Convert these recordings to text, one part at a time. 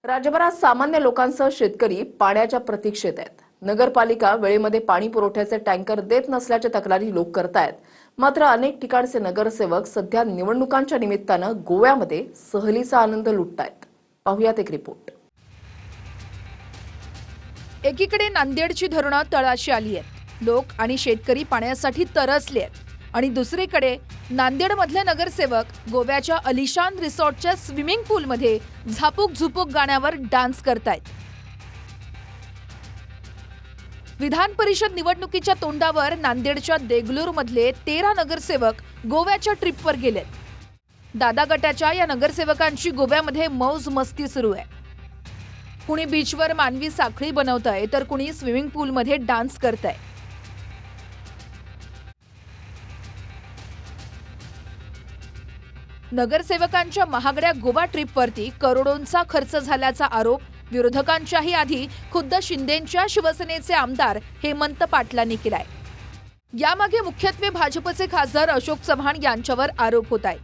राज्यभरात सामान्य लोकांसह शेतकरी पाण्याच्या प्रतीक्षेत आहेत। नगरपालिका वेळेमध्ये पाणी पुरवठ्याचे टँकर देत नसल्याच्या तक्रारी लोक करतायत। मात्र अनेक ठिकाणचे नगरसेवक सध्या निवडणुकांच्या निमित्तानं गोव्यामध्ये सहलीचा आनंद लुटतायत। पाहुयात एक रिपोर्ट। एकीकडे नांदेडची धरणं तळाशी आली आहेत, लोक आणि शेतकरी पाण्यासाठी तरसले आहेत, आणि दुसरीकडे नांदेडमधले नगरसेवक गोव्याच्या अलिशान रिसॉर्टच्या स्विमिंग पूलमध्ये झापूक झुपूक गाण्यावर डान्स करतायत। विधान परिषद निवडणुकीच्या तोंडावर नांदेडच्या देगलूरमधले 13 नगरसेवक गोव्याच्या ट्रिपवर गेलेत। दादा गटाच्या या नगरसेवकांची गोव्यामध्ये मौज मस्ती सुरू आहे। कुणी बीचवर मानवी साखळी बनवतंय तर कुणी स्विमिंग पूलमध्ये डान्स करतंय। नगरसेवकांच्या महागड्या गोवा ट्रिपवरती करोडोंचा खर्च झाल्याचा आरोप विरोधकांच्याही आधी खुद्द शिंदेंच्या शिवसेनेचे आमदार हेमंत पाटलांनी केलाय। यामागे मुख्यत्वे भाजपचे खासदार अशोक चव्हाण यांच्यावर आरोप होत आहेत।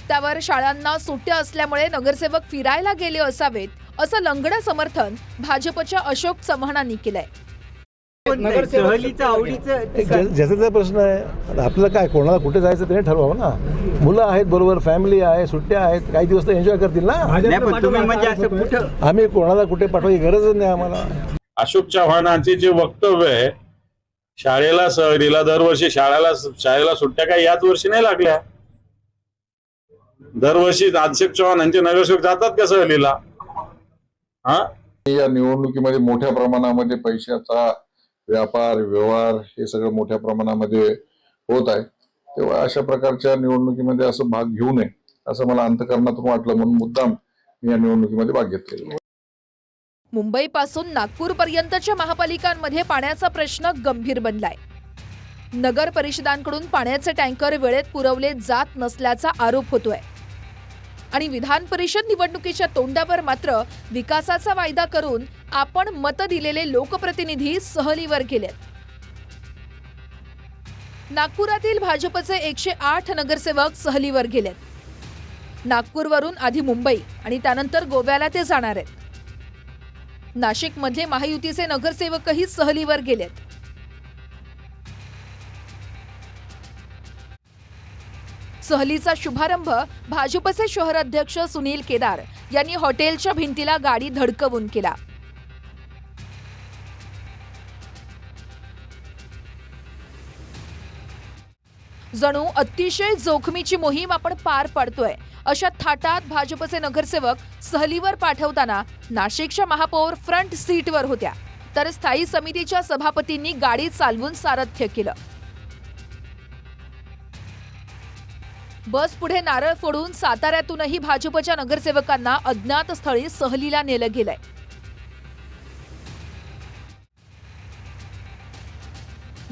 त्यावर शाळांना सुट्ट्या असल्यामुळे नगरसेवक फिरायला गेले असावेत असं लंगडं समर्थन भाजपच्या अशोक चव्हाणांनी केलंय। ज्याचा प्रश्न आहे, आपल्याला काय कोणाला कुठे जायचं त्याने ठरवावं ना। मुलं आहेत बरोबर, फॅमिली आहे, सुट्ट्या आहेत, काही दिवस तर एन्जॉय करतील ना। आम्ही कोणाला कुठे पाठवायची गरजच नाही आम्हाला। अशोक चव्हाणांचे जे वक्तव्य आहे, शाळेला सहलीला दरवर्षी शाळेला सुट्ट्या काही याच वर्षी नाही लागल्या। दरवर्षी अशोक चव्हाणांचे नगरसेवक जातात का सहलीला? या निवडणुकीमध्ये मोठ्या प्रमाणामध्ये पैशाचा व्यापार व्यवहार हे सगळं मोठ्या प्रमाणामध्ये होत आहे, तेव्हा अशा प्रकारच्या निवडणुकीमध्ये असं भाग घेऊ नये असं मला अंतःकरणातून वाटलं, म्हणून मुद्दाम मी या निवडणुकीमध्ये भाग घेतलेला। मुंबईपासून नागपूरपर्यंतच्या महापालिकांमध्ये पाण्याचा प्रश्न गंभीर बनलाय। नगर परिषदांकडून पाण्याचे टँकर वेळेत पुरवले जात नसल्याचा आरोप होतोय, आणि विधान परिषद निवडणुकीच्या तोंडावर मात्र विकासाचा वायदा करून आपण मत दिलेले लोकप्रतिनिधी सहलीवर गेलेत। नागपुरातील भाजपचे 108 नगरसेवक सहलीवर गेलेत। नागपूरवरून आधी मुंबई आणि त्यानंतर गोव्याला ते जाणार आहेत। नाशिकमध्ये महायुतीचे नगरसेवकही सहलीवर गेलेत। सहलीचा शुभारंभ भाजपचे शहर अध्यक्ष सुनील केदार यांनी हॉटेलच्या भिंतीला गाडी धडकवून केला। जणू अतिशय जोखमीची मोहीम आपण पार पाडतोय अशा थाटात भाजपचे नगरसेवक सहलीवर पाठवताना नाशिकच्या महापौर फ्रंट सीटवर होत्या, तर स्थायी समितीच्या सभापतींनी गाडी चालवून सारथ्य केलं। बस पुढे नारळ फोडून साताऱ्यातूनही भाजपच्या नगरसेवकांना अज्ञात स्थळी सहलीला नेलं गेलंय।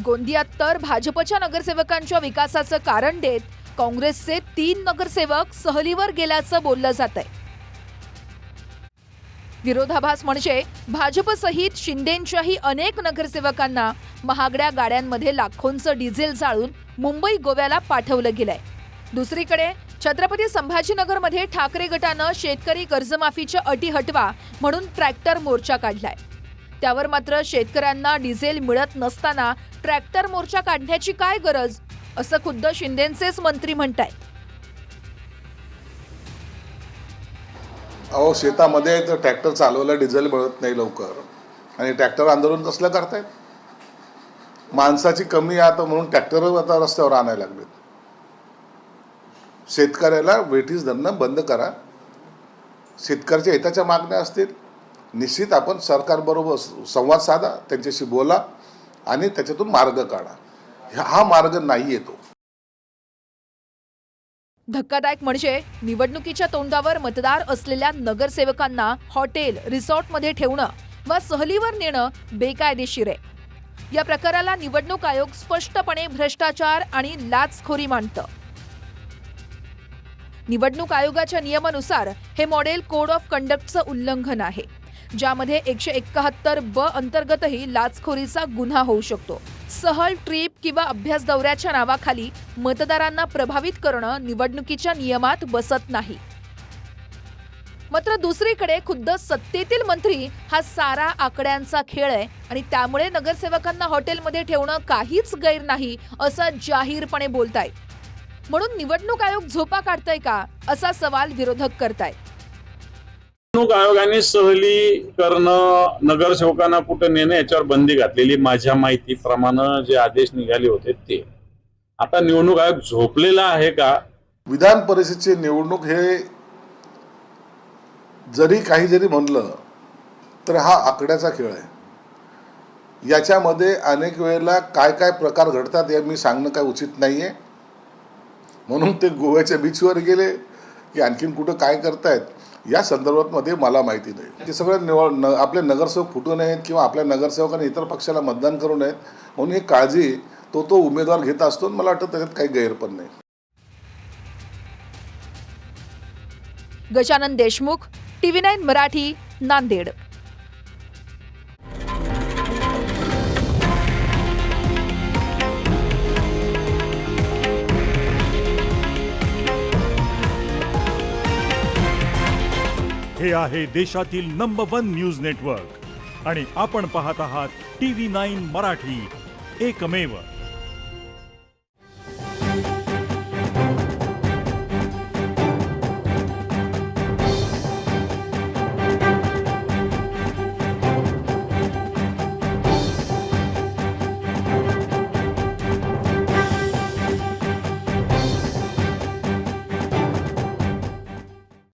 गोंदियात तर भाजपच्या नगरसेवकांच्या विकासाचं कारण देत काँग्रेसचे 3 नगरसेवक सहलीवर गेल्याचं बोललं जातंय। विरोधाभास म्हणजे भाजपसहित शिंदेंच्याही अनेक नगरसेवकांना महागड्या गाड्यांमध्ये लाखोंचं डिझेल जाळून मुंबई गोव्याला पाठवलं गेलंय। दुसरीकडे छत्रपती संभाजीनगरमध्ये ठाकरे गटानं शेतकरी कर्जमाफीच्या अटी हटवा म्हणून ट्रॅक्टर मोर्चा काढलाय। त्यावर मात्र शेतकऱ्यांना डिझेल मिळत नसताना ट्रॅक्टर मोर्चा काढण्याची काय गरज असं खुद्द शिंदेंचेच मंत्री म्हणतायत। अहो, शेतामध्ये तर ट्रॅक्टर चालवायला डिझेल मिळत नाही लवकर, आणि ट्रॅक्टर आंदोलन कसलं करतायत? माणसाची कमी आहे आता म्हणून ट्रॅक्टर आता रस्त्यावर आणायला लागलेत। शेतकऱ्याला वेठीस धरणं बंद करा। शेतकऱ्याच्या हिताच्या मागण्या असतील, निश्चित आपण सरकारबरोबर संवाद साधा, त्यांच्याशी बोला आणि त्याच्यातून मार्ग काढा। हा मार्ग नाही येतो। धक्कादायक म्हणजे निवडणुकीच्या तोंडावर मतदार असलेल्या नगरसेवकांना हॉटेल रिसॉर्टमध्ये ठेवणं वा सहलीवर नेणं बेकायदेशीर आहे। या प्रकाराला निवडणूक आयोग स्पष्टपणे भ्रष्टाचार आणि लाचखोरी मानतं। निवडणूक आयोगाच्या नियमानुसार हे मॉडेल कोड ऑफ कंडक्टचं उल्लंघन आहे, ज्यामध्ये 171 ब अंतर्गतही लाचखोरीचा गुन्हा होऊ शकतो। सहल, ट्रिप किंवा अभ्यास दौऱ्याच्या नावाखाली मतदारांना प्रभावित करणं निवडणुकीच्या नियमात बसत नाही। मात्र दुसरीकडे खुद्द सत्तेतील मंत्री हा सारा आकड्यांचा खेळ आहे आणि त्यामुळे नगरसेवकांना हॉटेलमध्ये ठेवणं काहीच गैर नाही असं जाहीरपणे बोलतायत. म्हणून निवडणूक आयोग झोपा काढतंय का असा सवाल विरोधक करतायत. निवडणूक आयोगाने सहली करणं, नगरसेवकांना कुठे नेणं याच्यावर बंदी घातलेली माझ्या माहितीप्रमाणे जे आदेश निघाले होते ते. आता निवडणूक आयोग झोपलेला आहे का? विधान परिषदेची निवडणूक हे जरी म्हणलं तर हा आकड्याचा खेळ आहे. याच्यामध्ये अनेक वेळेला काय काय प्रकार घडतात हे मी सांगणं काय उचित नाही आहे. म्हणून ते गोव्याच्या बीचवर गेले की आणखीन कुठं काय करतायत या संदर्भात मला माहिती नाही. ते सगळं आपले नगरसेवक फुटू नयेत किंवा आपल्या नगरसेवकांनी इतर पक्षाला मतदान करू नयेत म्हणून ही काळजी तो उमेदवार घेत असतो. मला वाटतं त्याच्यात काही गैर पण नाही. गजानन देशमुख, TV9 मराठी, नांदेड. हे आहे देशातील नंबर 1 न्यूज नेटवर्क आणि आपण पाहत आहात TV9 मराठी, एकमेव.